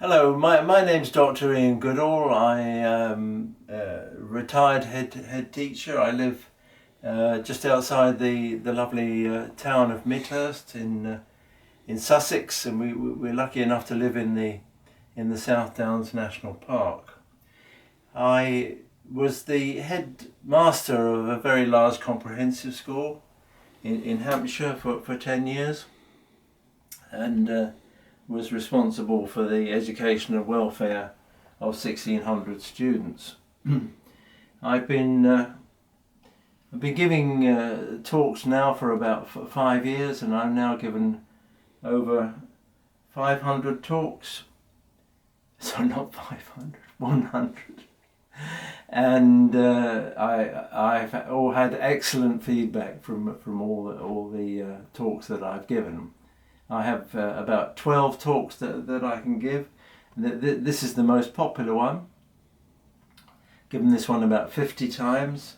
Hello, my name's Dr. Ian Goodall. I am a retired head teacher. I live just outside the lovely town of Midhurst in Sussex, and we're lucky enough to live in the South Downs National Park. I was the headmaster of a very large comprehensive school in Hampshire for 10 years, and was responsible for the education and welfare of 1,600 students. I've been giving talks now for about 5 years, and I've now given over 500 talks. Sorry, not 500, 100. And I've all had excellent feedback from all the talks that I've given. I have about 12 talks that I can give. This is the most popular one. Given this one about 50 times.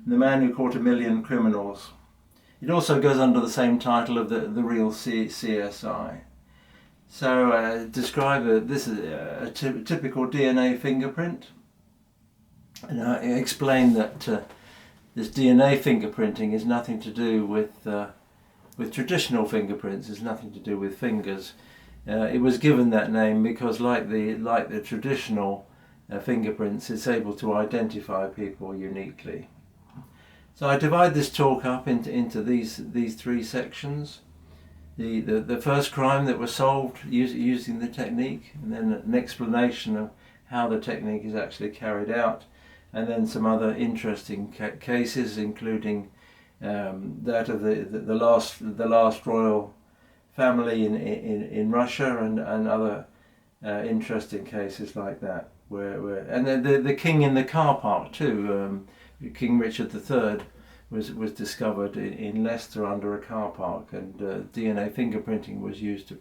The Man Who Caught a Million Criminals. It also goes under the same title of the real CSI. So this is a typical DNA fingerprint. And I explain that this DNA fingerprinting is nothing to do with traditional fingerprints. It's nothing to do with fingers. It was given that name because, like the traditional fingerprints, it's able to identify people uniquely. So I divide this talk up into these three sections. The first crime that was solved using the technique, and then an explanation of how the technique is actually carried out, and then some other interesting cases, including that of the last royal family in Russia, and other interesting cases like that. And the king in the car park too. King Richard III was discovered in Leicester under a car park, and DNA fingerprinting was used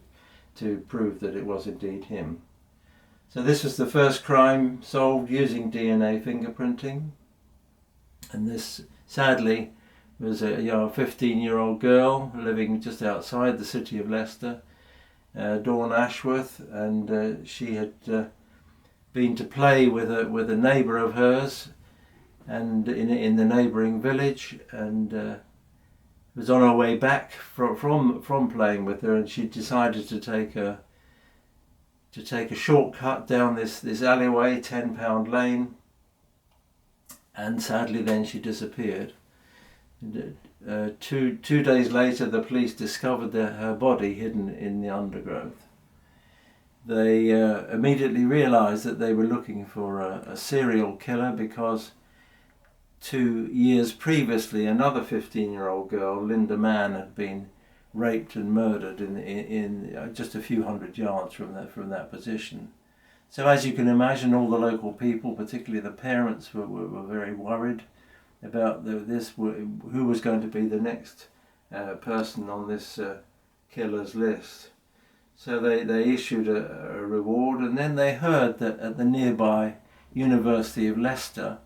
to prove that it was indeed him. So this was the first crime solved using DNA fingerprinting, and this sadly was a 15-year-old girl living just outside the city of Leicester, Dawn Ashworth, and she had been to play with a neighbour of hers, and in the neighbouring village, and was on her way back from playing with her, and she decided to take a shortcut down this alleyway, 10-pound lane, and sadly then she disappeared. Two days later, the police discovered her body hidden in the undergrowth. They immediately realised that they were looking for a serial killer, because 2 years previously another 15-year-old girl, Linda Mann, had been raped and murdered in just a few hundred yards from that position. So as you can imagine, all the local people, particularly the parents, were very worried about who was going to be the next person on this killer's list. So they issued a reward, and then they heard that at the nearby University of Leicester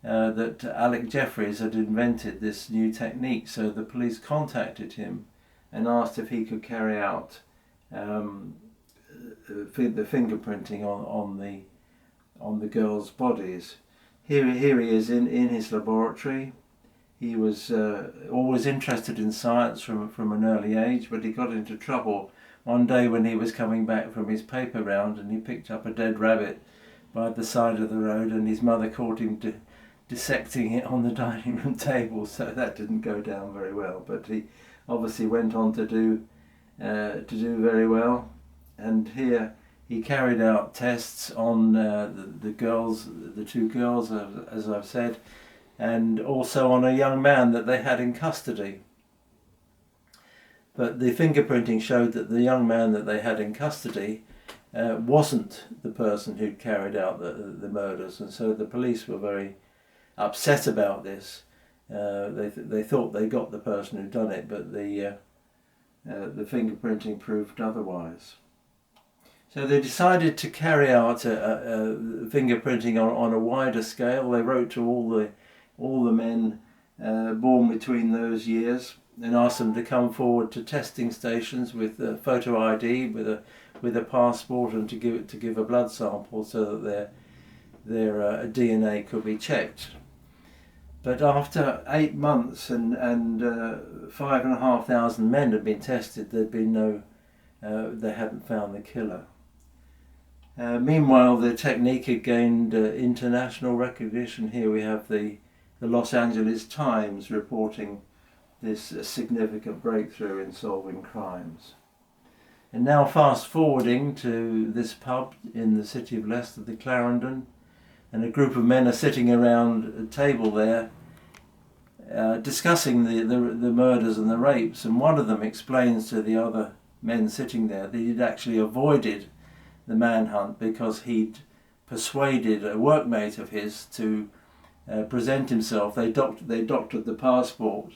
that Alec Jeffreys had invented this new technique. So the police contacted him and asked if he could carry out the fingerprinting on the girls' bodies. Here he is in his laboratory. He was always interested in science from an early age, but he got into trouble one day when he was coming back from his paper round, and he picked up a dead rabbit by the side of the road, and his mother caught him dissecting it on the dining room table, so that didn't go down very well. But he obviously went on to do very well, and here he carried out tests on the two girls, as I've said, and also on a young man that they had in custody. But the fingerprinting showed that the young man that they had in custody wasn't the person who'd carried out the murders, and so the police were very upset about this. They thought they got the person who'd done it, but the fingerprinting proved otherwise. So they decided to carry out a fingerprinting on a wider scale. They wrote to all the men born between those years and asked them to come forward to testing stations with photo ID, with with a passport and to give a blood sample so that their DNA could be checked. But after 8 months and 5,500 men had been tested, there'd been they hadn't found the killer. Meanwhile, the technique had gained international recognition. Here we have the Los Angeles Times reporting this significant breakthrough in solving crimes. And now fast forwarding to this pub in the city of Leicester, the Clarendon, and a group of men are sitting around a table there discussing the murders and the rapes, and one of them explains to the other men sitting there that he'd actually avoided the manhunt because he'd persuaded a workmate of his to present himself. They doctored the passport,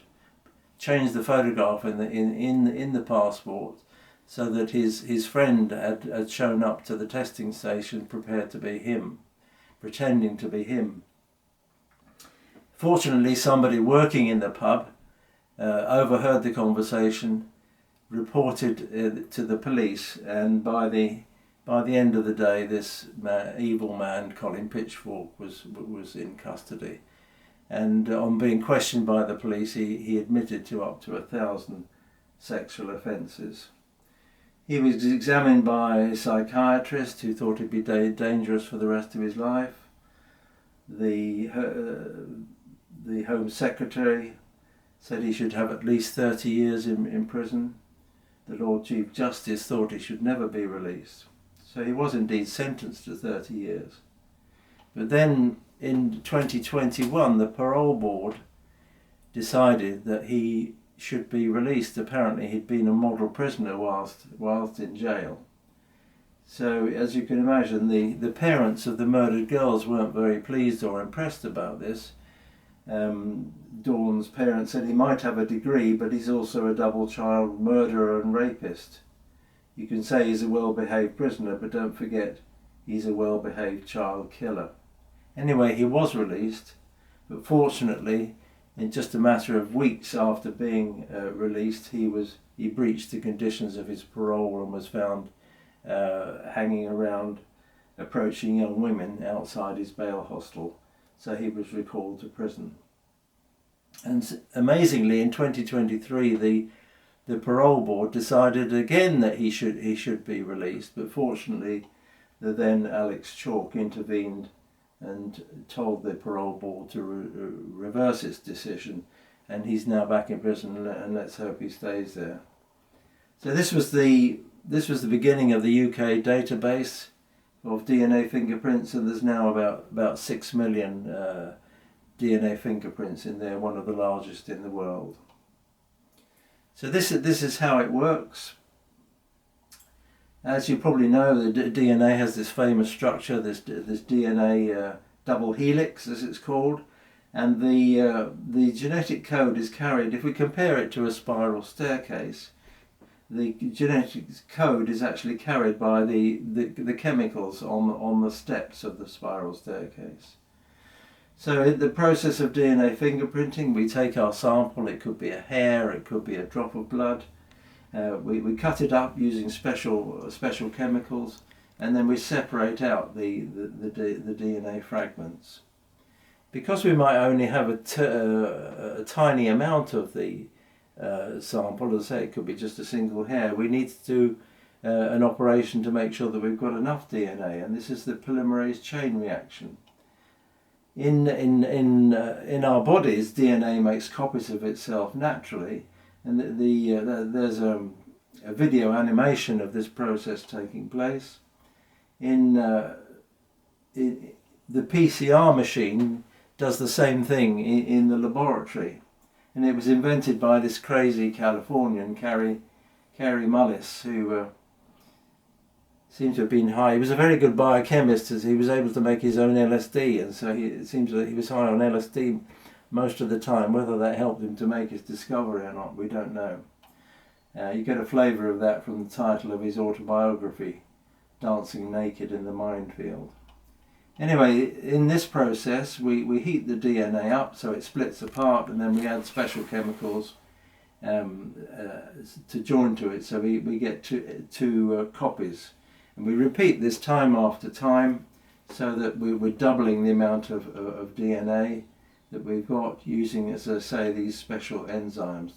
changed the photograph in the passport, so that his friend had shown up to the testing station prepared to be him, pretending to be him. Fortunately, somebody working in the pub overheard the conversation, reported to the police, and by the end of the day, this evil man, Colin Pitchfork, was in custody. And on being questioned by the police, he admitted to up to 1,000 sexual offences. He was examined by a psychiatrist who thought he'd be dangerous for the rest of his life. The Home Secretary said he should have at least 30 years in prison. The Lord Chief Justice thought he should never be released. So he was indeed sentenced to 30 years. But then in 2021, the parole board decided that he should be released. Apparently he'd been a model prisoner whilst in jail. So as you can imagine, the parents of the murdered girls weren't very pleased or impressed about this. Dawn's parents said he might have a degree, but he's also a double child murderer and rapist. You can say he's a well-behaved prisoner, but don't forget he's a well-behaved child killer. Anyway, he was released, but fortunately, in just a matter of weeks after being released, he breached the conditions of his parole and was found hanging around, approaching young women outside his bail hostel. So he was recalled to prison. And amazingly, in 2023, the parole board decided again that he should be released. But fortunately, the then Alex Chalk intervened and told the parole board to reverse its decision, and he's now back in prison, and let's hope he stays there. So this was the beginning of the UK database of DNA fingerprints, and there's now about 6 million DNA fingerprints in there, one of the largest in the world. So this is how it works. As you probably know, the DNA has this famous structure, this DNA double helix, as it's called, and the genetic code is carried. If we compare it to a spiral staircase, the genetic code is actually carried by the chemicals on the steps of the spiral staircase. So in the process of DNA fingerprinting, we take our sample. It could be a hair, it could be a drop of blood. We cut it up using special chemicals, and then we separate out the DNA fragments. Because we might only have a tiny amount of the sample, as I say, it could be just a single hair, we need to do an operation to make sure that we've got enough DNA, and this is the polymerase chain reaction. In our bodies, DNA makes copies of itself naturally, and there's a video animation of this process taking place. The PCR machine does the same thing in the laboratory, and it was invented by this crazy Californian, Cary Mullis, who seems to have been high. He was a very good biochemist, as he was able to make his own LSD, and so it seems that he was high on LSD most of the time. Whether that helped him to make his discovery or not, we don't know. You get a flavour of that from the title of his autobiography, Dancing Naked in the Minefield. Anyway, in this process we heat the DNA up so it splits apart, and then we add special chemicals, to join to it, so we get two copies, and we repeat this time after time, so that we're doubling the amount of DNA that we've got, using, as I say, these special enzymes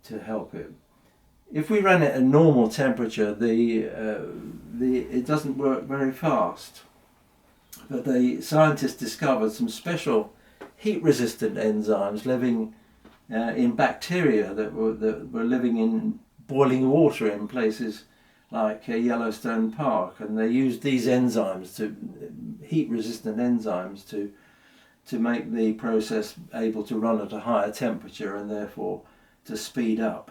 to help it. If we run it at normal temperature, it doesn't work very fast. But the scientists discovered some special heat-resistant enzymes living in bacteria that were living in boiling water in places like Yellowstone Park, and they used these enzymes, heat-resistant enzymes, to make the process able to run at a higher temperature and therefore to speed up.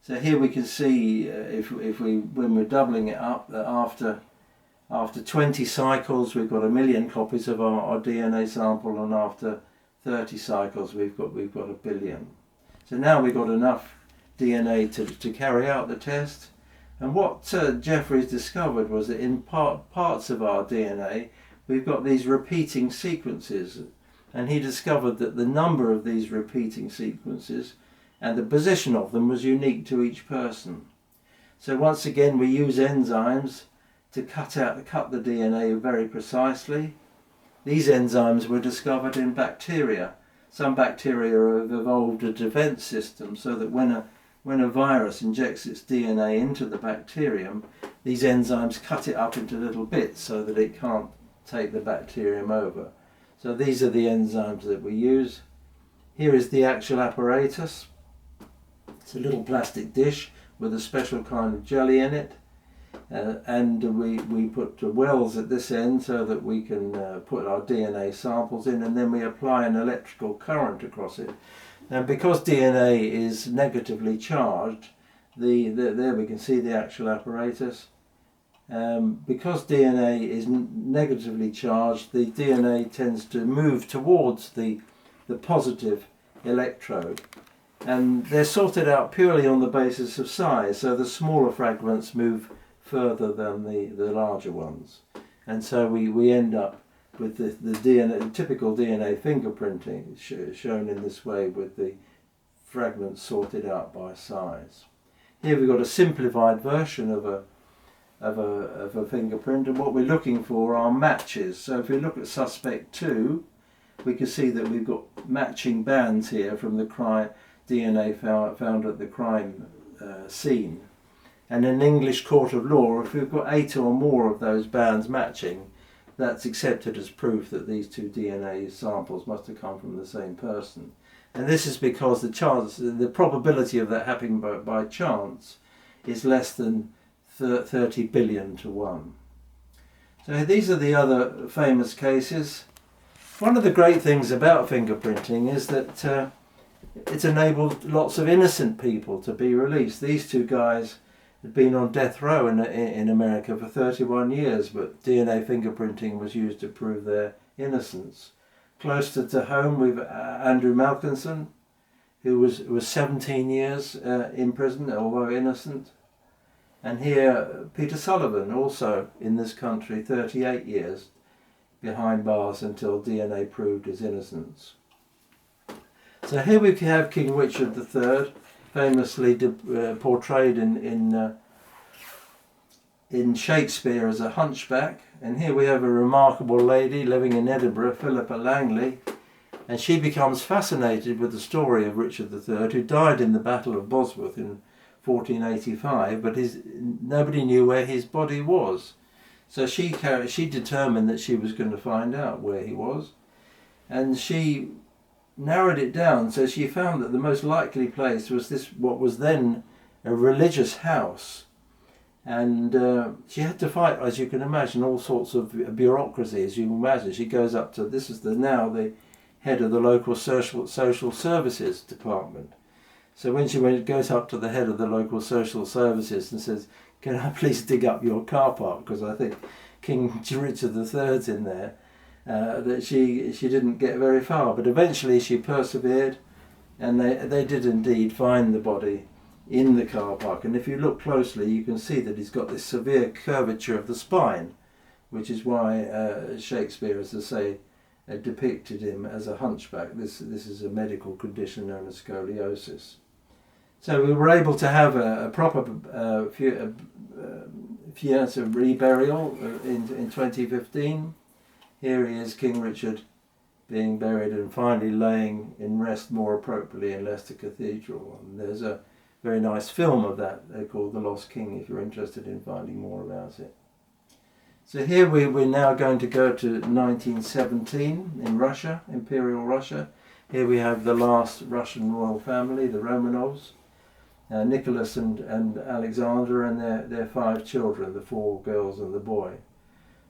So here we can see when we're doubling it up, that after 20 cycles we've got 1 million copies of our DNA sample, and after 30 cycles we've got 1 billion. So now we've got enough DNA to carry out the test. And what Jeffries discovered was that in parts of our DNA we've got these repeating sequences, and he discovered that the number of these repeating sequences and the position of them was unique to each person. So once again we use enzymes to cut the DNA very precisely. These enzymes were discovered in bacteria. Some bacteria have evolved a defense system so that when a virus injects its DNA into the bacterium, these enzymes cut it up into little bits so that it can't take the bacterium over. So these are the enzymes that we use. Here is the actual apparatus. It's a little plastic dish with a special kind of jelly in it, and we put wells at this end so that we can put our DNA samples in, and then we apply an electrical current across it. And because DNA is negatively charged, there we can see the actual apparatus. Because DNA is negatively charged, the DNA tends to move towards the positive electrode, and they're sorted out purely on the basis of size, so the smaller fragments move further than the larger ones, and so we end up with the DNA, typical DNA fingerprinting shown in this way, with the fragments sorted out by size. Here we've got a simplified version of a fingerprint, and what we're looking for are matches. So if we look at suspect 2, we can see that we've got matching bands here from the DNA found at the crime scene. And in English court of law, if we've got 8 or more of those bands matching, that's accepted as proof that these two DNA samples must have come from the same person. And this is because the probability of that happening by chance is less than 30 billion to 1. So these are the other famous cases. One of the great things about fingerprinting is that it's enabled lots of innocent people to be released. These two guys had been on death row in America for 31 years, but DNA fingerprinting was used to prove their innocence. Closer to home, we've Andrew Malkinson, who was 17 years in prison, although innocent. And here, Peter Sullivan, also in this country, 38 years behind bars until DNA proved his innocence. So here we have King Richard III, famously portrayed in Shakespeare as a hunchback. And here we have a remarkable lady living in Edinburgh, Philippa Langley, and she becomes fascinated with the story of Richard III, who died in the Battle of Bosworth in 1485, but nobody knew where his body was. So she determined that she was going to find out where he was, and she narrowed it down. So she found that the most likely place was what was then a religious house, and she had to fight, as you can imagine, all sorts of bureaucracy. As you can imagine, she goes up to now the head of the local social services department. So when she goes up to the head of the local social services and says, "Can I please dig up your car park, because I think King Richard III's in there," that she didn't get very far. But eventually she persevered, and they did indeed find the body in the car park. And if you look closely, you can see that he's got this severe curvature of the spine, which is why Shakespeare, as I say, depicted him as a hunchback. This is a medical condition known as scoliosis. So we were able to have a proper fiance reburial in 2015. Here he is, King Richard, being buried and finally laying in rest more appropriately in Leicester Cathedral. And there's a very nice film of that called The Lost King, if you're interested in finding more about it. So here we're now going to go to 1917 in Russia, Imperial Russia. Here we have the last Russian royal family, the Romanovs, Nicholas and Alexander, and their 5 children, the 4 girls and the boy.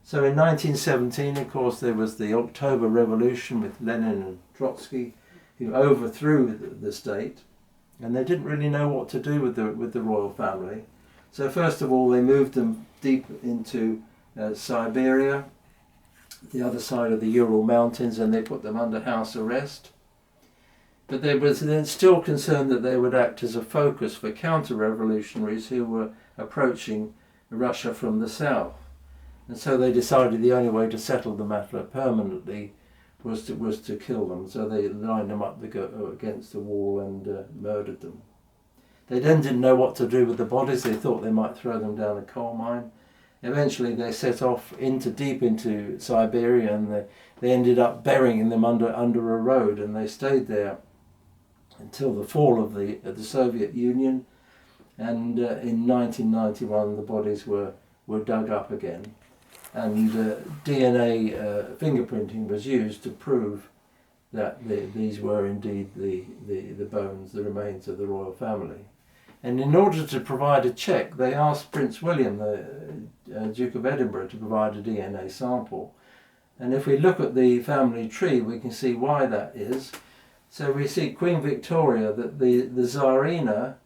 So in 1917, of course, there was the October Revolution with Lenin and Trotsky, who overthrew the state, and they didn't really know what to do with the royal family. So first of all, they moved them deep into Siberia, the other side of the Ural Mountains, and they put them under house arrest. But they were then still concerned that they would act as a focus for counter-revolutionaries who were approaching Russia from the south. And so they decided the only way to settle the matter permanently was to kill them. So they lined them up against the wall and murdered them. They then didn't know what to do with the bodies. They thought they might throw them down a coal mine. Eventually they set off deep into Siberia, and they ended up burying them under a road, and they stayed there until the fall of the Soviet Union, and in 1991 the bodies were dug up again, and DNA fingerprinting was used to prove that these were indeed the bones, the remains of the royal family. And in order to provide a check, they asked Prince William, the Duke of Edinburgh, to provide a DNA sample. And if we look at the family tree, we can see why that is. So we see Queen Victoria, that the Tsarina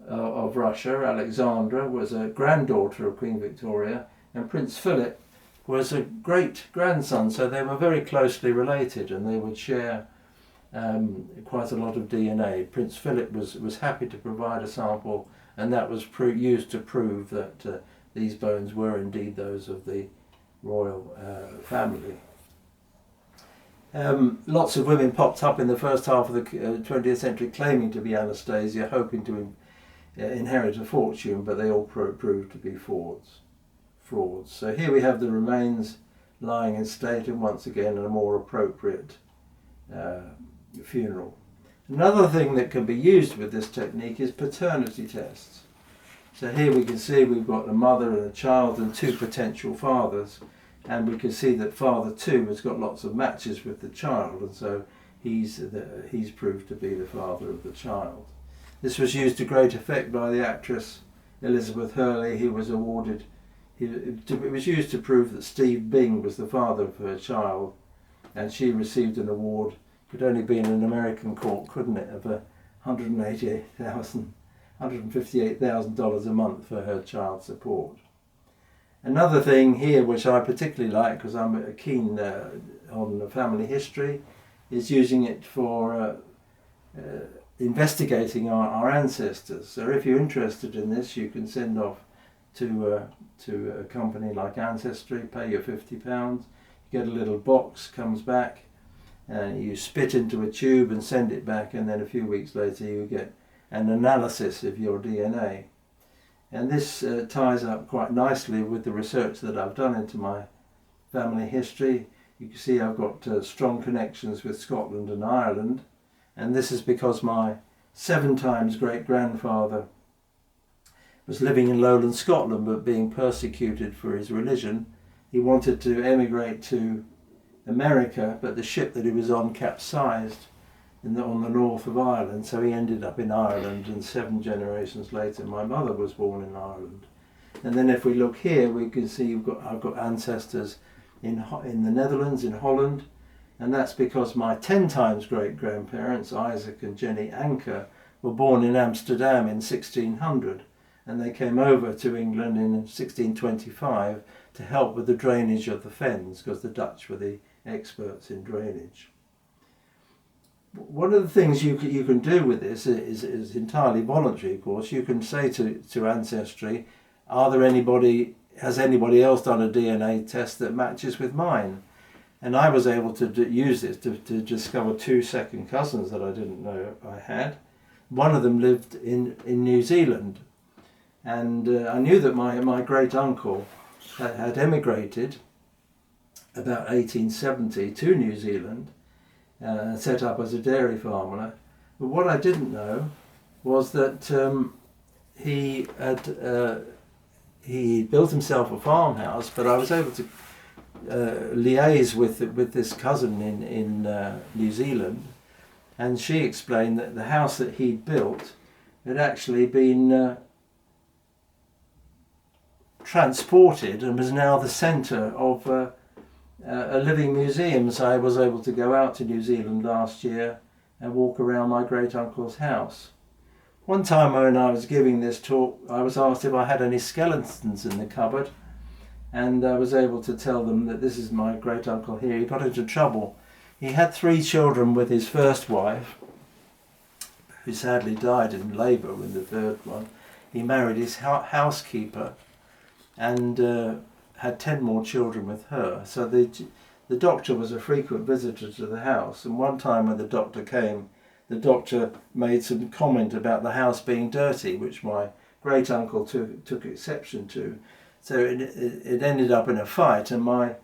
of Russia, Alexandra, was a granddaughter of Queen Victoria, and Prince Philip was a great-grandson, so they were very closely related, and they would share quite a lot of DNA. Prince Philip was happy to provide a sample, and that was used to prove that these bones were indeed those of the royal family. Lots of women popped up in the first half of the 20th century claiming to be Anastasia, hoping to inherit a fortune, but they all proved to be frauds. So here we have the remains lying in state, and once again a more appropriate funeral. Another thing that can be used with this technique is paternity tests. So here we can see we've got a mother and a child and 2 potential fathers, and we can see that father 2 has got lots of matches with the child, and so he's proved to be the father of the child. This was used to great effect by the actress Elizabeth Hurley, who was awarded. It was used to prove that Steve Bing was the father of her child, and she received an award. Could only be in an American court, couldn't it, of $158,000 a month for her child support. Another thing here, which I particularly like because I'm keen on family history, is using it for investigating our ancestors. So if you're interested in this, you can send off to a company like Ancestry, pay your £50, you get a little box, comes back, and you spit into a tube and send it back, and then a few weeks later you get an analysis of your DNA. And this ties up quite nicely with the research that I've done into my family history. You can see I've got strong connections with Scotland and Ireland, and this is because my 7 times great-grandfather was living in lowland Scotland but being persecuted for his religion. He wanted to emigrate to America, but the ship that he was on capsized on the north of Ireland, so he ended up in Ireland, and 7 generations later my mother was born in Ireland. And then if we look here, we can see I've got ancestors in the Netherlands, in Holland, and that's because my 10 times great-grandparents, Isaac and Jenny Anker, were born in Amsterdam in 1600, and they came over to England in 1625 to help with the drainage of the fens, because the Dutch were the experts in drainage. One of the things you can do with this is entirely voluntary, of course. You can say to Ancestry, has anybody else done a DNA test that matches with mine? And I was able to use this to discover 2 second cousins that I didn't know I had. one of them lived in New Zealand, and I knew that my great uncle had emigrated about 1870 to New Zealand, set up as a dairy farmer. But what I didn't know was that he built himself a farmhouse, but I was able to liaise with this cousin in New Zealand, and she explained that the house that he'd built had actually been transported and was now the centre of a living museum. So I was able to go out to New Zealand last year and walk around my great uncle's house. One time when I was giving this talk, I was asked if I had any skeletons in the cupboard, and I was able to tell them that this is my great uncle here. He got into trouble. He had 3 children with his first wife, who sadly died in labour with the third one. He married his housekeeper and had 10 more children with her. So the doctor was a frequent visitor to the house, and one time when the doctor came, the doctor made some comment about the house being dirty, which my great uncle took exception to. So it ended up in a fight, and my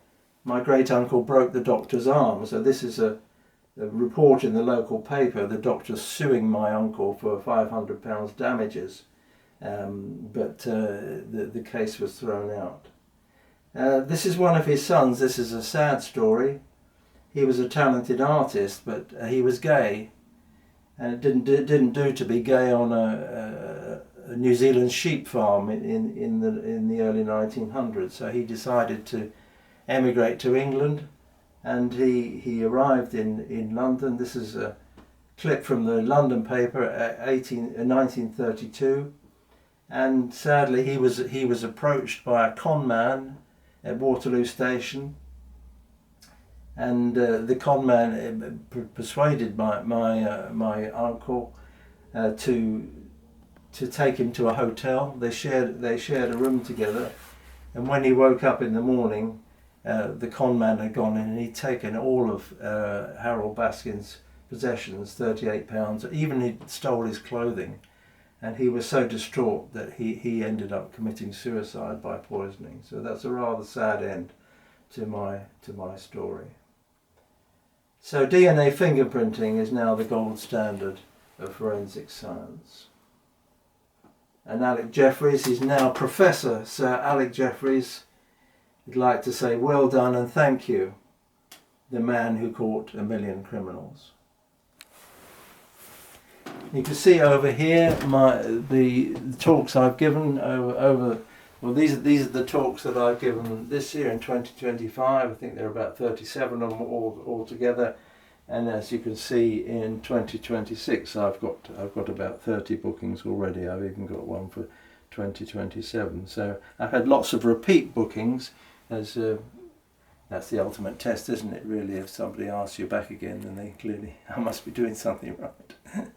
great uncle broke the doctor's arm. So this is a report in the local paper, the doctor suing my uncle for £500 damages, but the case was thrown out. This is one of his sons. This is a sad story. He was a talented artist, but he was gay, and it didn't do to be gay on a New Zealand sheep farm in the early 1900s. So he decided to emigrate to England, and he arrived in London. This is a clip from the London paper, 1932, and sadly he was approached by a con man at Waterloo Station, and the con man persuaded my uncle to take him to a hotel. They shared a room together, and when he woke up in the morning, the con man had gone in and he'd taken all of Harold Baskin's possessions, £38. Even he stole his clothing, and he was so distraught that he ended up committing suicide by poisoning. So that's a rather sad end to my story. So DNA fingerprinting is now the gold standard of forensic science. And Alec Jeffreys, he's now Professor Sir Alec Jeffreys. I'd like to say well done and thank you, the man who caught 1 million criminals. You can see over here the talks I've given these are the talks that I've given this year in 2025. I think there are about 37 of them all together, and as you can see in 2026 I've got about 30 bookings already. I've even got one for 2027. So I've had lots of repeat bookings, as that's the ultimate test, isn't it, really? If somebody asks you back again, then they clearly, I must be doing something right.